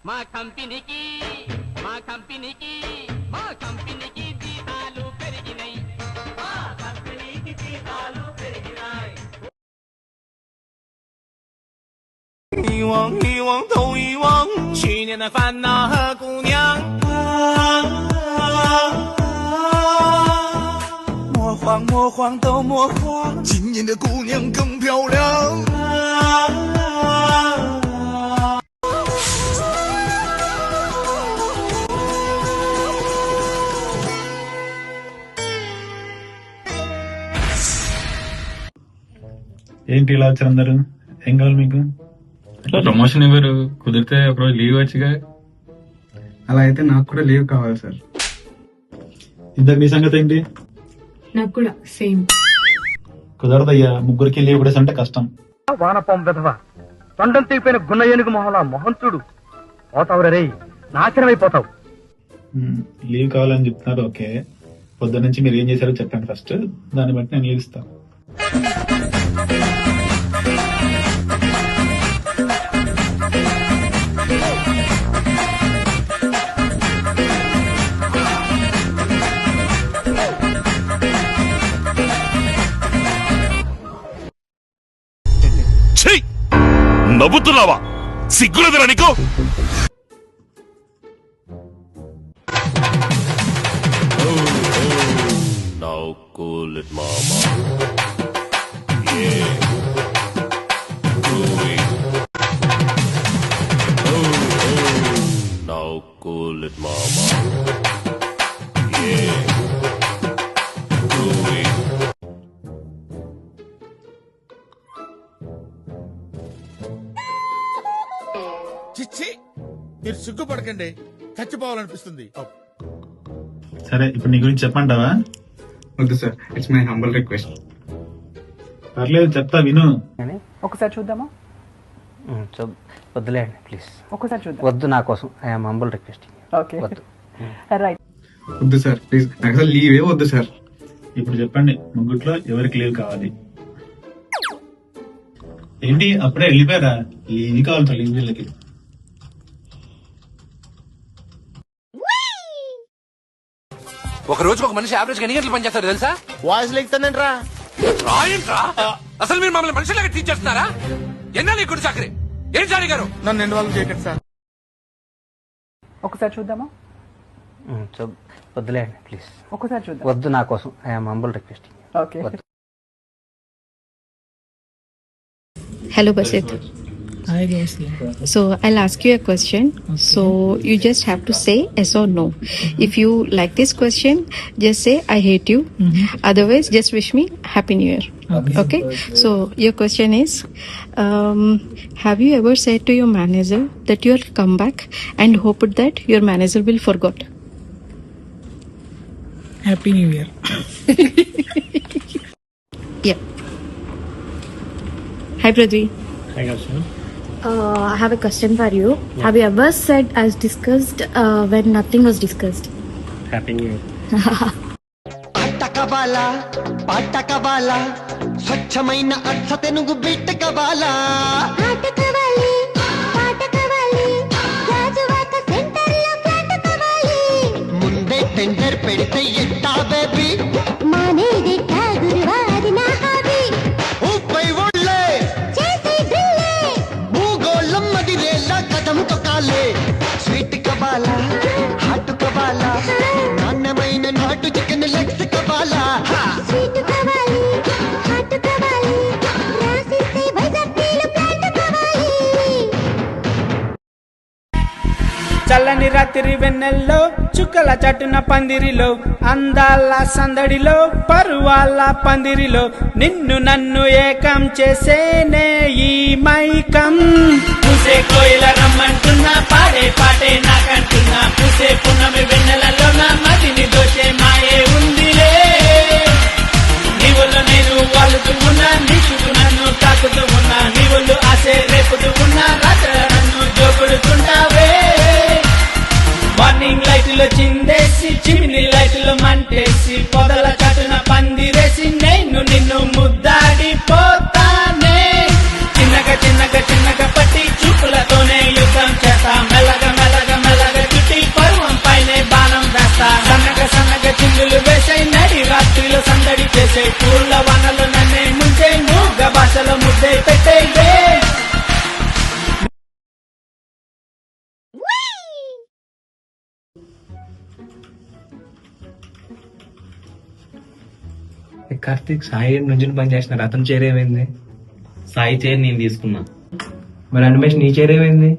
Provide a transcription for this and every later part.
మా కంపెనీకి మా కంపెనీకి మా కంపెనీకి జీతాలు పెరిగినాయి. మా కంపెనీకి జీతాలు పెరిగినాయి. 一望一望头一望，去年的烦恼和姑娘。魔幻魔幻都魔幻，今年的姑娘更漂亮。ఏంటి ఇలా వచ్చారు అందరు? ఏం కావాలి మీకు? ప్రమోషన్ ఇవ్వరు, కుదిరితే ఒకరోజు లీవ్ వచ్చిగా. అలా అయితే నాకు కూడా లీవ్ కావాలి సార్. ఇంతకు నీ సంగతి ఏంటి? నాకు కూడా సేమ్. కుదరదయ్యా, ముగ్గురికి లీవ్ కూడా అంటే కష్టం. వానపాం విధవ తొండం తీపిన గున్న ఏనుగు మొహలా మొహం చూడు, పోతావు రే, నాశనం అయిపోతావు. లీవ్ కావాలని చెప్తున్నారు, ఓకే. పొద్దున్న నుంచి మీరు ఏం చేశారో చెప్పండి ఫస్ట్, దాన్ని బట్టి నేను లీవ్ ఇస్తాను. నవ్వుతున్నావా? సిగ్గులేదురా నీకు? Now cool it, mama. Yeah. Now cool it, mama. Yeah. చిచ్చి, మీరు సిగ్గుపడకండి, చచ్చిపోవాలనిపిస్తుంది. సరే, ఇప్పుడు నీ గురించి చెప్పంటావా? వద్దు sir, it's my humble request. పర్లేదు, చెప్తా విను. ఒకసారి చూద్దామా? వద్దులేండి ప్లీజ్, ఒకసారి చూద్దాం. వద్దు, నా కోసం ఐఎమ్ హంబల్ రిక్వెస్టింగ్. ఓకే, వద్దు. రైట్. వద్దు సార్ ప్లీజ్, నాకు అసలు లీవే వద్దు సార్. ఇప్పుడు చెప్పండి, ముగ్గుట్లో ఎవరికి లీవ్ కావాలి? ఏంటి అప్పుడే వెళ్ళిపోయారా? లీవ్ కావాలి, లీవ్ వీళ్ళకి. ఒక రోజు ఒక మనిషి యావరేజ్ ఎన్ని గంటలు పనిచేస్తాడు తెలుసా? వాయిస్ లెక్తానంట్రా. రాయంట్రా, అసలు మీరు మమ్మల్ని మనుషులాగా ట్రీట్ చేస్తున్నారా? ఎన్నా నీ కుడి చాకరీ? ఏం చాలి గారు? నన్ను ఇన్వాల్వ్ చేయకండి సార్. ఒకసారి చూద్దామా? వద్దులేండి ప్లీజ్, ఒకసారి చూద్దాం. వద్దు, నా కోసం I'm humble requesting. Okay. Hello Basit. Hi guys. So I'll ask you a question. Okay. So you just have to say yes or no. If you like this question, just say I hate you. Otherwise, just wish me Happy New Year. Okay? So your question is, have you ever said to your manager that you'll come back and hoped that your manager will forget? Happy New Year. Yeah. Hi Prithvi. Hi guys. I have a question for you. Yeah. Have you ever said as discussed when nothing was discussed? Happy New Year. పాటకబాలా పాటకబాలా స్వచ్ఛమైన అర్థ తెనుగు బిట్టకబాలా. పాటకవాలి పాటకవాలి రాజువాక సెంటర్లో flat కావాలి. ముందే tender పెడితే ఎట్టా baby? మానేదిట్టా గురువారి నా hobby. ఊపై ఒళ్ళే చేసే డ్రిల్లే భూగోళం మదిరేలా కథం తొక్కాలే. స్వీట్ కబాలా హాట్ కబాలా నాణ్యమైన నాటు చికెన్ లెగ్స్ కబాలా. స్వీట్ కావాలి హాట్ కావాలి రాసిస్తే వైజాగ్లో ఫ్లాట్ కావాలి. చల్లని రాత్రి వెన్నెల్లో చుక్కల చట్టున పందిరిలో అందాల సందడిలో పరువాల పందిరిలో నిన్ను నన్ను ఏకం చేసేనే ఈ మైకం. పూసే కోయిల రమ్మంటున్నా, పాడే పాటే నాకంటున్నా, పూసే పున్నమి వెన్నెలలో నా మదిని దోచే మాయే ఉందిలే. నీవులు నేను వాలుతూ ఉన్నా, నీకు నన్ను తాకుతూ ఉన్నా, నీవులు ఆసే రేపుతూ ఉన్నా, రాత్రి నన్ను జోకుడుతుంటావే. మార్నింగ్ లైట్ లో చిందేసి, చిమిని లైట్ లో మంటేసి, పొదల చాటున పందిరేసి నేను నిన్ను ముద్దాడిపోతానే. చిన్నగా చిన్నగా చిన్నగా పట్టి చూపులతోనే యుద్ధం చేస్తా, మెల్లగా కార్తీక్ సాయి నుంచి పని చేస్తున్నారు, అతను చేరేమైంది? సాయి చైర్ నేను తీసుకున్నా. మరి అనిమేష్ నీ చేరేమైంది?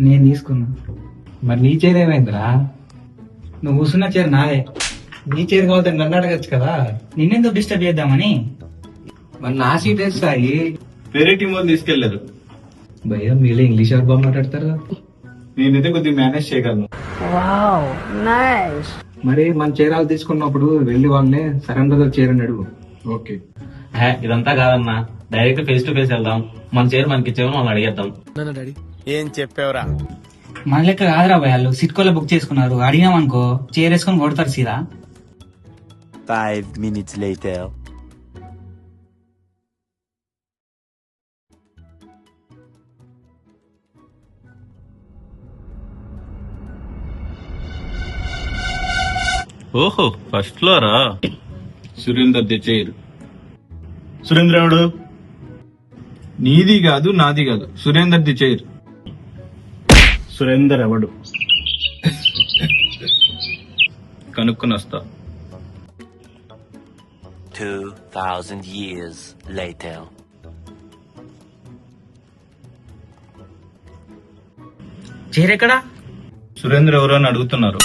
నేను తీసుకున్నా. మరి నీ చేరేమైందిరా? నువ్వు కూర్చున్న చైర్ నాదే. నీ చైర్ కావాలి నన్ను అడగచ్చు కదా. నిన్నెందుకు డిస్టర్బ్ చేద్దామని. మరి నా సీట్ ఏ సాయి. వేరే టీం వాళ్ళు తీసుకెళ్లారు. భయ్యా మీలో ఇంగ్లీష్ ఎవరు బాగా మాట్లాడతారు? నేనైతే కొద్దిగా మేనేజ్ చేయగలను. మరి మన చీరాలు తీసుకున్నప్పుడు వెళ్ళి వాళ్ళని సరెండర్ చేరని అడుగు. ఓకే. ఇదంతా కాదన్నా, డైరెక్ట్ ఫేస్ టు ఫేస్ వెళ్దాం. మన చైర్ మనకి ఇచ్చేమని మనం అడిగేద్దాం. ఏం చెప్పావురా? మన లెక్క కాదురా భయ్, వాళ్ళు సిట్కోలో బుక్ చేసుకున్నారు. అడిగామనుకో చైర్ వేసుకొని కొడతారు సీదా. 5 minutes later. ఓహో, first flora? Surender the chair. Surendra ఎవడు? నీది కాదు నాది కాదు, సురేందర్ ది చైర్. సురేందర్ ఎవడు కనుక్కొని వస్తా. 2000 years later. చైర్ ఎక్కడా? సురేంద్ర ఎవరు అని అడుగుతున్నారు.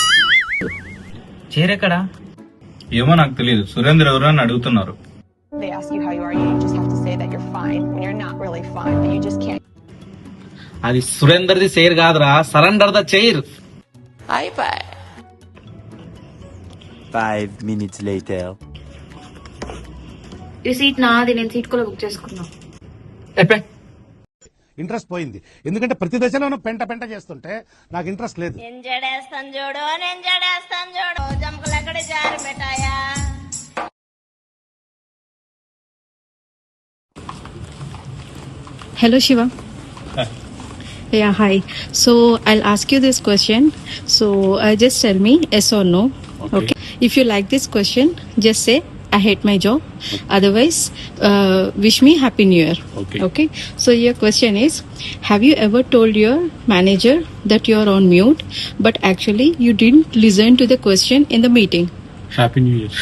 చైర్ ఎక్కడా? ఏమో నాకు తెలియదు. సురేంద్ర ఎవరు అని అడుగుతున్నారు. They ask you how you are, you just have to say that you're fine when you're not really fine, but you just can't. అది సురేందర్ ది చైర్ కాదురా, surrender the chair. 5 minutes later. ఈ సీట్ నాది, నేను seat కూడా book చేసుకున్నా. Interest పోయింది, ఎందుకంటే ప్రతి దశలోనూ పెంట పెంట చేస్తుంటే నాకు ఇంట్రెస్ట్ లేదు. నేను జడేస్తాను చూడు జంపులు ఎక్కడ జారి పెట్టాయా. Hello, Shiva. Yeah, hi. So I'll ask you this question. So just tell me yes or no. Okay. If you like this question, just say I hate my job. Otherwise, wish me Happy New Year. Okay. So your question is, have you ever told your manager that you are on mute, but actually you didn't listen to the question in the meeting? Happy new year.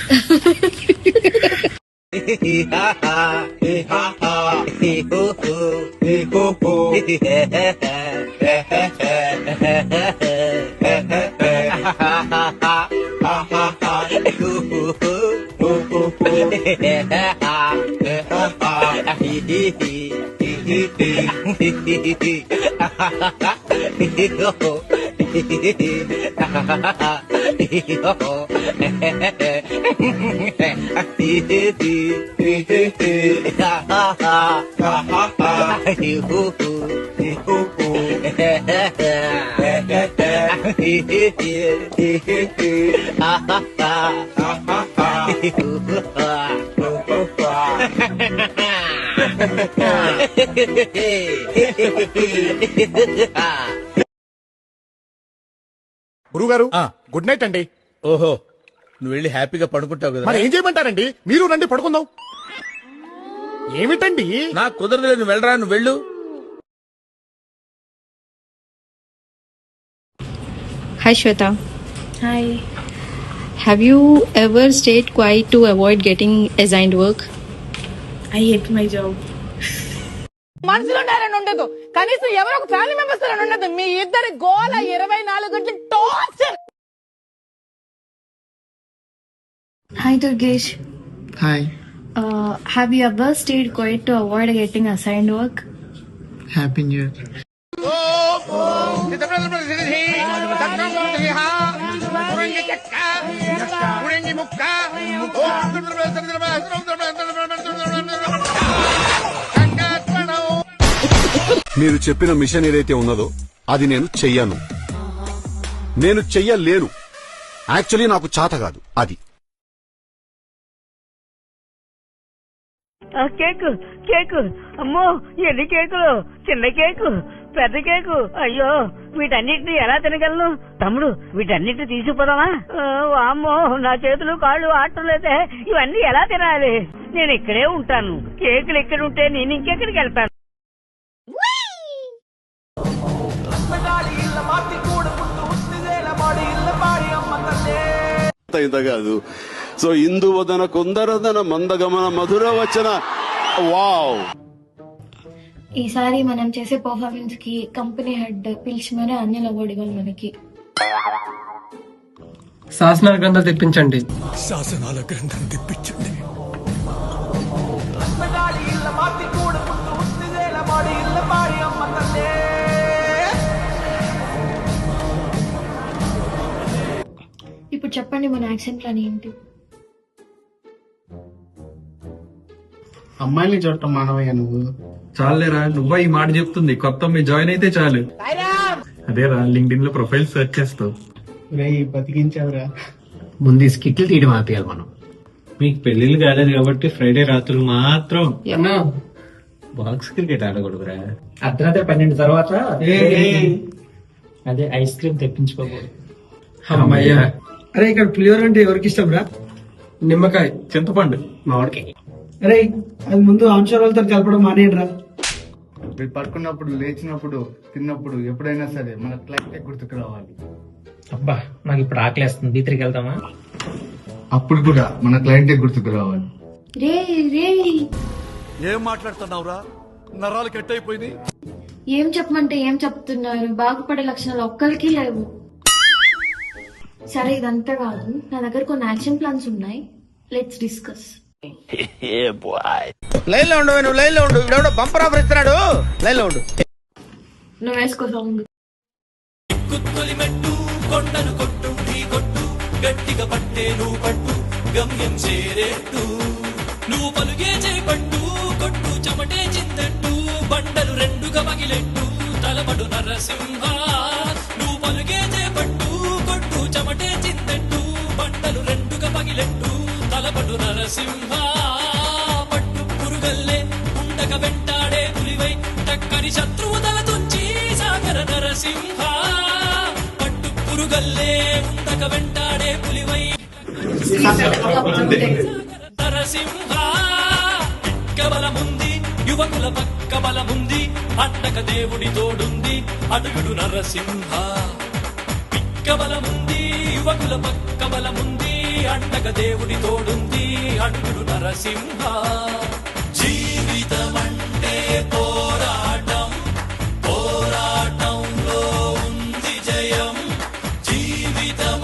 గురుగారు good night అండి. ఓహో, నువ్వు వెళ్ళి హ్యాపీగా పడుకుంటావు కదా. మరి ఏం చేయమంటారండి? మీరు రండి పడుకుందాం. ఏమిటండి? నాకు కుదరదు, నువ్వు వెళ్ళరా, నువ్వు వెళ్ళు. Hi, Shweta. Hi. Have you ever stayed quiet to avoid getting assigned work? I hate my job. మనసులో ఉండాలని ఉండదు, కనీసం ఎవరో ఒక ఫ్యామిలీ మెంబర్స్ ఉండదు. మీ ఇద్దరి గోల 24 గంటలు torture. Hi, Durgesh. Hi. Have you ever stayed quiet to avoid getting assigned work? Happy New Year. మీరు చెప్పిన మిషన్ ఏదైతే ఉన్నదో అది నేను చెయ్యను. నేను చెయ్యలేను. యాక్చువల్లీ నాకు చేత కాదు అది. కేకు కేకు, అమ్మో ఎన్ని కేకులు, చిన్న కేకు, పెద్ద కేకు. అయ్యో, వీటన్నిటిని ఎలా తినగలను? తమ్ముడు, వీటన్నిటిని తీసుకుపోదామా? అమ్మో, నా చేతులు కాళ్ళు ఆటలేదే, ఇవన్నీ ఎలా తినాలి? నేను ఇక్కడే ఉంటాను. కేకులు ఇక్కడ ఉంటే నేను ఇంకెక్కడికి వెళ్తాను? ఇంత కాదు, సో ఇందువదన కుందరదన మందగమన మధుర వచన వావ్. ఈసారి మనం చేసే పర్ఫార్మెన్స్ కి కంపెనీ హెడ్ పిలిచి మరీ అన్ని అవార్డు ఇవ్వాలి మనకి. శాసనాల గ్రంథాలు తెప్పించండి. శాసనాల గ్రంథం తెప్పించండి. ఇప్పుడు చెప్పండి మన యాక్షన్ ప్లాన్ ఏంటి? అమ్మాయిని చూడటం మానవయ్య నువ్వు. చాలేరా నువ్వా ఈ మాట చెప్తుంది, కొత్త మీ జాయిన్ అయితే చాలు. అదేరా లింక్డ్ఇన్ లో ప్రొఫైల్ సెర్చ్ చేస్తావు. బతికించావురా. ముందు ఈ స్కిట్లు తీయడం ఆపేయాలి మనం. మీకు పెళ్లిళ్ళు కాలేదు కాబట్టి ఫ్రైడే రాత్రులు మాత్రం బాక్స్ క్రికెట్ ఆడకూడదురా. అర్ధరాత్రి 12 తర్వాత అదే ఐస్ క్రీమ్ తెప్పించుకోకూడదు. అమ్మయ్యా. అరే ఇక్కడ పులిహోర అంటే ఎవరికి ఇష్టం రా? నిమ్మకాయ, చింతపండు, మామిడికాయ. అరే అది ముందు అంశాలతో కలపడం మానేయండిరా. మీరు పడుకున్నప్పుడు, లేచినప్పుడు, తిన్నప్పుడు ఎప్పుడైనా సరే మన క్లైంట్ గుర్తుకు రావాలి. అబ్బా నాకు ఇప్పుడు ఆకలేస్తుంది, బీత్రికి వెళ్తామా? అప్పుడు కూడా మన క్లైంట్ గుర్తుకు రావాలి. రే రే ఏం మాట్లాడుతున్నావురా? నరాలు కట్ అయిపోయింది. ఏం చెప్పమంటే ఏం చెప్తున్నారు? బాగుపడే లక్షణాలు ఒక్కరికి లేవు. సరే ఇదంతా కాదు, నా దగ్గర కొన్ని యాక్షన్ ప్లాన్స్ ఉన్నాయి. Let's discuss. లైన్ లో ఉండు, నువ్వు లైన్ లో ఉండు. ఇవిడెవడో బంపర్ ఆఫర్ ఇస్తున్నాడు. లైన్ లో ఉండు. నువ్వు వేసుకో సాంగ్. మెట్టు కొండను కొట్టు, నీ కొట్టు గట్టిగా పట్టే నువ్వు పట్టు గమ్యం చేరేట్టు. నువ్వు పలుగే చేపట్టు, కొట్టు చెమటే చిందట్టు, బండలు రెండుగా పగిలెట్టు తలపడు నరసింహ. నువ్వు పలుగే చేపట్టు, కొట్టు చెమటే చిందట్టు, బండలు రెండుగా పగిలెట్టు తలపడు నరసింహ. పట్టు పురుగల్లే ఉండక వెంటాడే పులివై, టక్కని శత్రువు తల తుంచి సాగర నరసింహ. పట్టు పురుగల్లే ఉండక వెంటాడే పులివై నరసింహ. బలముంది యువకుల పక్క బలముంది, అండక దేవుడి తోడుంది అడుగుడు నరసింహ. పిక్క బలముంది యువకుల పక్క బలముంది, అండక దేవుడి తోడుంది అడుగుడు నరసింహ. జీవితమంటే పోరాటం, పోరాటంలో ఉంది జయం. జీవితం